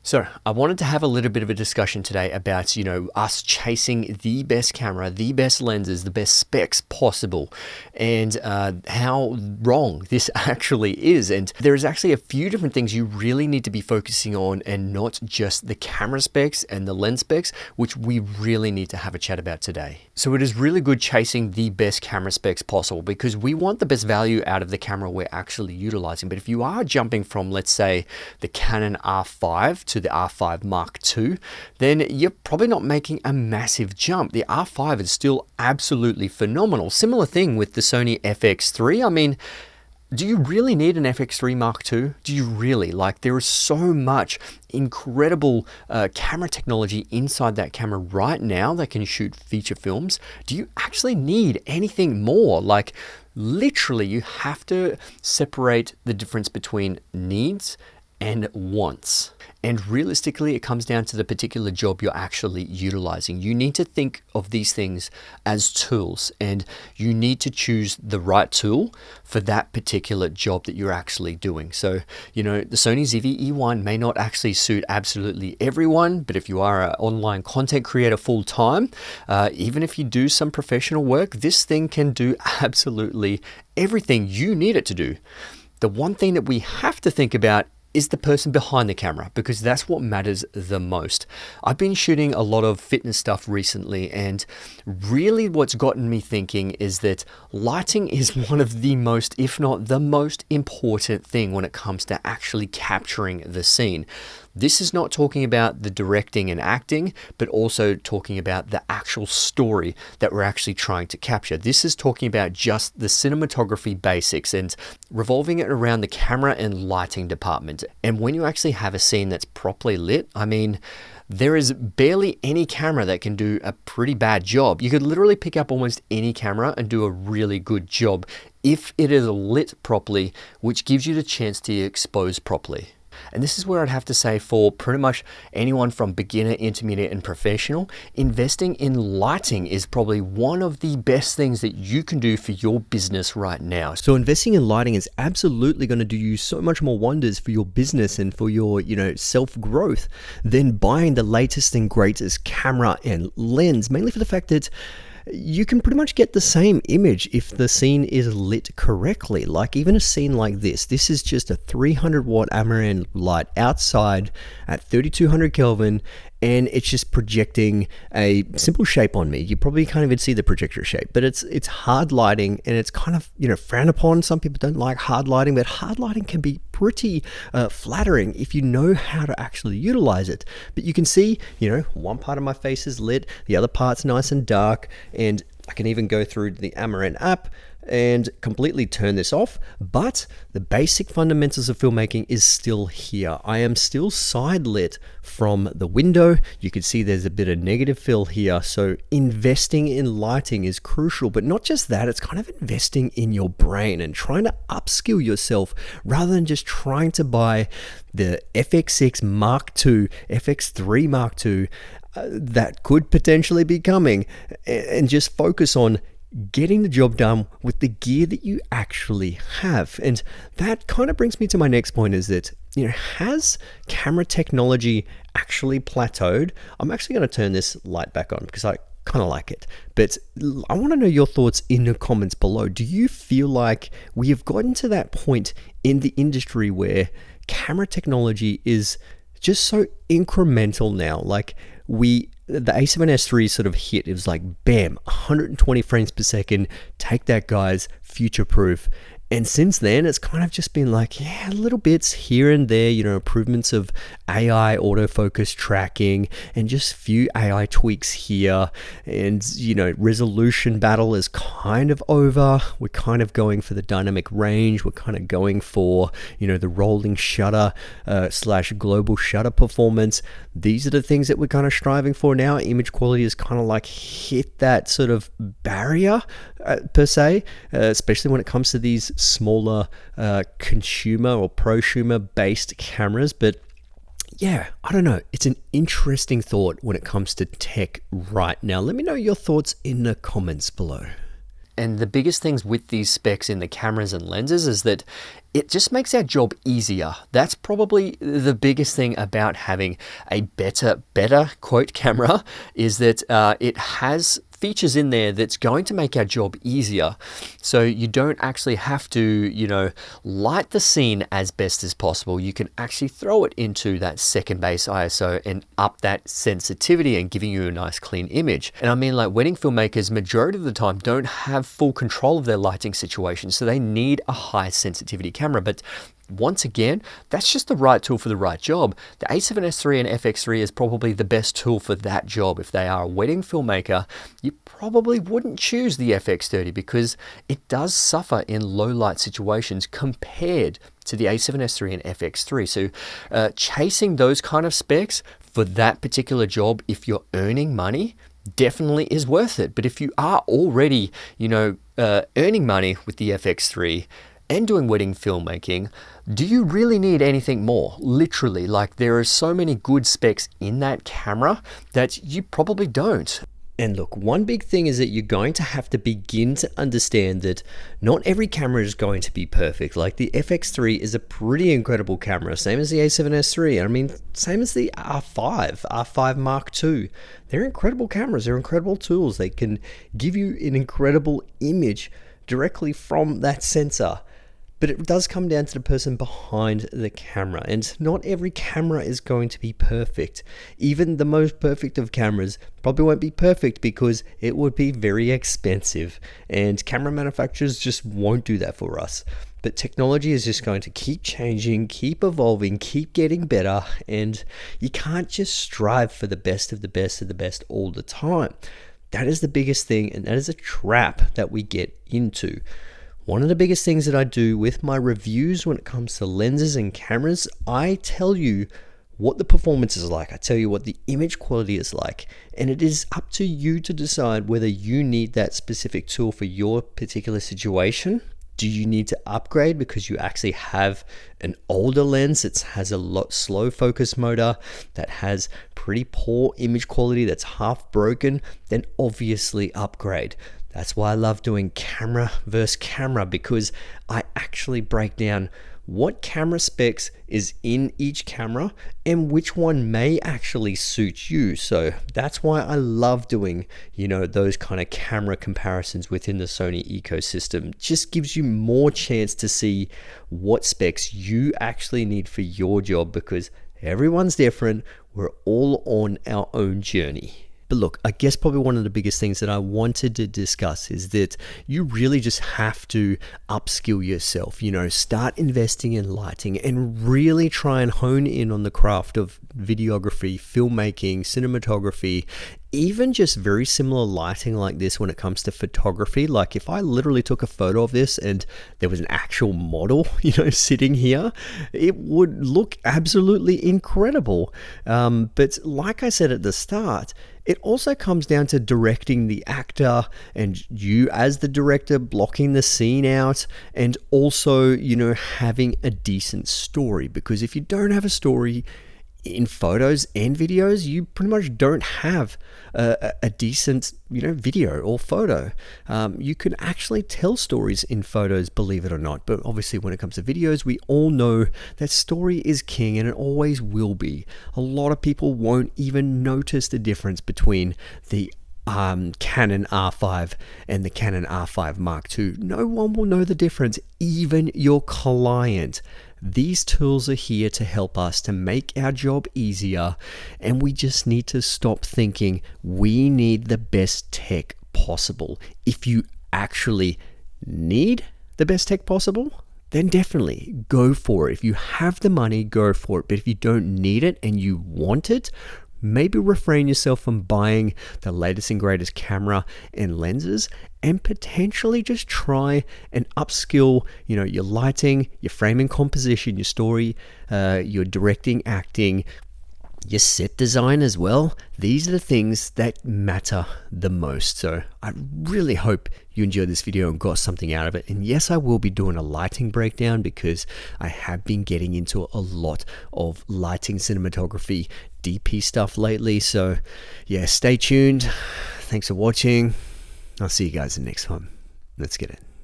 So I wanted to have a little bit of a discussion today about, us chasing the best camera, the best lenses, the best specs possible, and how wrong this actually is. And there's actually a few different things you really need to be focusing on, and not just the camera specs and the lens specs, which we really need to have a chat about today. So it is really good chasing the best camera specs possible because we want the best value out of the camera we're actually utilizing. But if you are jumping from, let's say, the Canon R5 to the R5 Mark II, then you're probably not making a massive jump. The R5 is still absolutely phenomenal. Similar thing with the Sony FX3. I mean, do you really need an FX3 Mark II? Do you really? There is so much incredible camera technology inside that camera right now that can shoot feature films. Do you actually need anything more? Literally, you have to separate the difference between needs and wants. And realistically, it comes down to the particular job you're actually utilizing. You need to think of these things as tools, and you need to choose the right tool for that particular job that you're actually doing. So, the Sony ZV-E1 may not actually suit absolutely everyone, but if you are an online content creator full time, even if you do some professional work, this thing can do absolutely everything you need it to do. The one thing that we have to think about is the person behind the camera, because that's what matters the most. I've been shooting a lot of fitness stuff recently, and really what's gotten me thinking is that lighting is one of the most, if not the most important thing when it comes to actually capturing the scene. This is not talking about the directing and acting, but also talking about the actual story that we're actually trying to capture. This is talking about just the cinematography basics and revolving it around the camera and lighting department. And when you actually have a scene that's properly lit, there is barely any camera that can do a pretty bad job. You could literally pick up almost any camera and do a really good job if it is lit properly, which gives you the chance to expose properly. And this is where I'd have to say, for pretty much anyone from beginner, intermediate, and professional, investing in lighting is probably one of the best things that you can do for your business right now. So investing in lighting is absolutely going to do you so much more wonders for your business and for your, self-growth than buying the latest and greatest camera and lens, mainly for the fact that you can pretty much get the same image if the scene is lit correctly. Even a scene like this is just a 300 watt Amaran light outside at 3200 Kelvin, and it's just projecting a simple shape on me. You probably can't even see the projector shape, but it's hard lighting, and it's kind of, frowned upon. Some people don't like hard lighting, but hard lighting can be pretty flattering if you know how to actually utilize it. But you can see, one part of my face is lit, the other part's nice and dark, and I can even go through the Amaran app and completely turn this off, but the basic fundamentals of filmmaking is still here. I am still side lit from the window. You can see there's a bit of negative fill here, so investing in lighting is crucial. But not just that, it's kind of investing in your brain and trying to upskill yourself rather than just trying to buy the FX6 Mark II, FX3 Mark II that could potentially be coming, and just focus on getting the job done with the gear that you actually have. And that kind of brings me to my next point, is that, has camera technology actually plateaued? I'm actually going to turn this light back on because I kind of like it. But I want to know your thoughts in the comments below. Do you feel like we have gotten to that point in the industry where camera technology is just so incremental now? The A7S III sort of hit. It was like, bam, 120 frames per second. Take that, guys, future proof. And since then, it's kind of just been little bits here and there, improvements of AI autofocus tracking and just few AI tweaks here. And, resolution battle is kind of over. We're kind of going for the dynamic range. We're kind of going for, the rolling shutter / global shutter performance. These are the things that we're kind of striving for now. Image quality is kind of hit that sort of barrier per se, especially when it comes to these smaller consumer or prosumer based cameras. But yeah, I don't know. It's an interesting thought when it comes to tech right now. Let me know your thoughts in the comments below. And the biggest things with these specs in the cameras and lenses is that it just makes our job easier. That's probably the biggest thing about having a better quote camera, is that it has features in there that's going to make our job easier. So you don't actually have to, light the scene as best as possible. You can actually throw it into that second base ISO and up that sensitivity and giving you a nice clean image. And I mean, like, wedding filmmakers majority of the time don't have full control of their lighting situation, so they need a high sensitivity camera. But once again, that's just the right tool for the right job. The A7S III and FX3 is probably the best tool for that job. If they are a wedding filmmaker, you probably wouldn't choose the FX30 because it does suffer in low light situations compared to the A7S III and FX3. So chasing those kind of specs for that particular job, if you're earning money, definitely is worth it. But if you are already, earning money with the FX3 and doing wedding filmmaking, do you really need anything more? Literally, like, there are so many good specs in that camera that you probably don't. And look, one big thing is that you're going to have to begin to understand that not every camera is going to be perfect. Like, the FX3 is a pretty incredible camera, same as the A7S III. I mean, same as the R5 Mark II. They're incredible cameras. They're incredible tools. They can give you an incredible image directly from that sensor. But it does come down to the person behind the camera, and not every camera is going to be perfect. Even the most perfect of cameras probably won't be perfect because it would be very expensive, and camera manufacturers just won't do that for us. But technology is just going to keep changing, keep evolving, keep getting better, and you can't just strive for the best of the best of the best all the time. That is the biggest thing, and that is a trap that we get into. One of the biggest things that I do with my reviews when it comes to lenses and cameras, I tell you what the performance is like. I tell you what the image quality is like. And it is up to you to decide whether you need that specific tool for your particular situation. Do you need to upgrade because you actually have an older lens that has a lot slow focus motor, that has pretty poor image quality, that's half broken? Then obviously upgrade. That's why I love doing camera versus camera, because I actually break down what camera specs is in each camera and which one may actually suit you. So that's why I love doing, those kind of camera comparisons within the Sony ecosystem. It just gives you more chance to see what specs you actually need for your job, because everyone's different. We're all on our own journey. But look, I guess probably one of the biggest things that I wanted to discuss is that you really just have to upskill yourself, start investing in lighting and really try and hone in on the craft of videography, filmmaking, cinematography, even just very similar lighting like this when it comes to photography. Like, if I literally took a photo of this and there was an actual model, sitting here, it would look absolutely incredible. But like I said at the start, it also comes down to directing the actor and you as the director blocking the scene out, and also, having a decent story. Because if you don't have a story in photos and videos, you pretty much don't have a decent, video or photo. You can actually tell stories in photos, believe it or not. But obviously when it comes to videos, we all know that story is king, and it always will be. A lot of people won't even notice the difference between the Canon R5 and the Canon R5 Mark II. No one will know the difference, even your client. These tools are here to help us to make our job easier, and we just need to stop thinking we need the best tech possible. If you actually need the best tech possible, then definitely go for it. If you have the money, go for it. But if you don't need it and you want it, maybe refrain yourself from buying the latest and greatest camera and lenses, and potentially just try and upskill, your lighting, your framing composition, your story, your directing, acting, your set design as well. These are the things that matter the most. So I really hope you enjoyed this video and got something out of it. And yes, I will be doing a lighting breakdown because I have been getting into a lot of lighting, cinematography, DP stuff lately. So yeah, stay tuned. Thanks for watching. I'll see you guys in the next one. Let's get it.